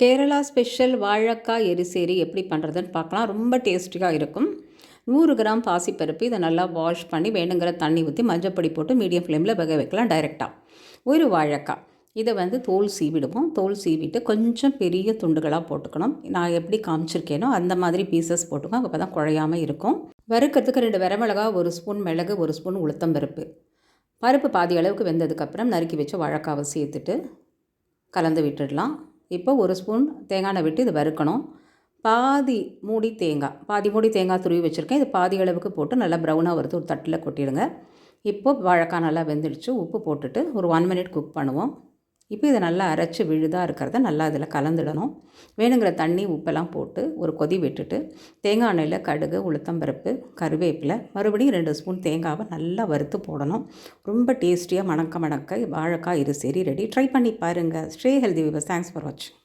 Kerala special வாழைக்காய் எரிசேரி எப்படி பண்ணுறதுன்னு பார்க்கலாம். ரொம்ப டேஸ்டியாக இருக்கும். 100 கிராம் பாசிப்பருப்பு. இதை நல்லா வாஷ் பண்ணி வேணுங்கிற தண்ணி ஊற்றி மஞ்சப்பொடி போட்டு மீடியம் ஃப்ளேமில் வேக வைக்கலாம் டைரெக்டாக. ஒரு வாழைக்காய் இதை தோல் சீவிடுவோம். தோல் சீவிட்டு கொஞ்சம் பெரிய துண்டுகளாக போட்டுக்கணும். நான் எப்படி காமிச்சிருக்கேனோ அந்த மாதிரி பீசஸ் போட்டுக்கோங்க. அப்போ தான் குழையாமல் இருக்கும். வறுக்கிறதுக்கு 2 வரமிளகா, 1 ஸ்பூன் மிளகு, 1 ஸ்பூன் உளுத்தம்பருப்பு. பருப்பு பாதி அளவுக்கு வெந்ததுக்கப்புறம் நறுக்கி வச்ச வாழைக்காவை சேர்த்துட்டு கலந்து விட்டுடலாம். இப்போ 1 ஸ்பூன் தேங்காய் எண்ணெய் விட்டு இது வறுக்கணும். பாதி மூடி தேங்காய் துருவி வச்சுருக்கேன். இது பாதி அளவுக்கு போட்டு நல்லா ப்ரௌனாக வறுத்து ஒரு தட்டில் கொட்டிடுங்க. இப்போது வாழைக்காய் நல்லா வெந்துடுச்சு. உப்பு போட்டுட்டு ஒரு 1 மினிட் குக் பண்ணுவோம். இப்போ இதை நல்லா அரைச்சி விழுதாக இருக்கிறத நல்லா இதில் கலந்துடணும். வேணுங்கிற தண்ணி உப்பெல்லாம் போட்டு ஒரு கொதி விட்டுட்டு தேங்காய் எண்ணெயில் கடுகு, உளுத்தம்பருப்பு, கருவேப்பிலை, மறுபடியும் 2 ஸ்பூன் தேங்காவை நல்லா வறுத்து போடணும். ரொம்ப டேஸ்டியாக மணக்க வாழைக்காய் எரிசேரி ரெடி. ட்ரை பண்ணி பாருங்கள். Stay healthy viewers. Thanks for வாட்சிங்.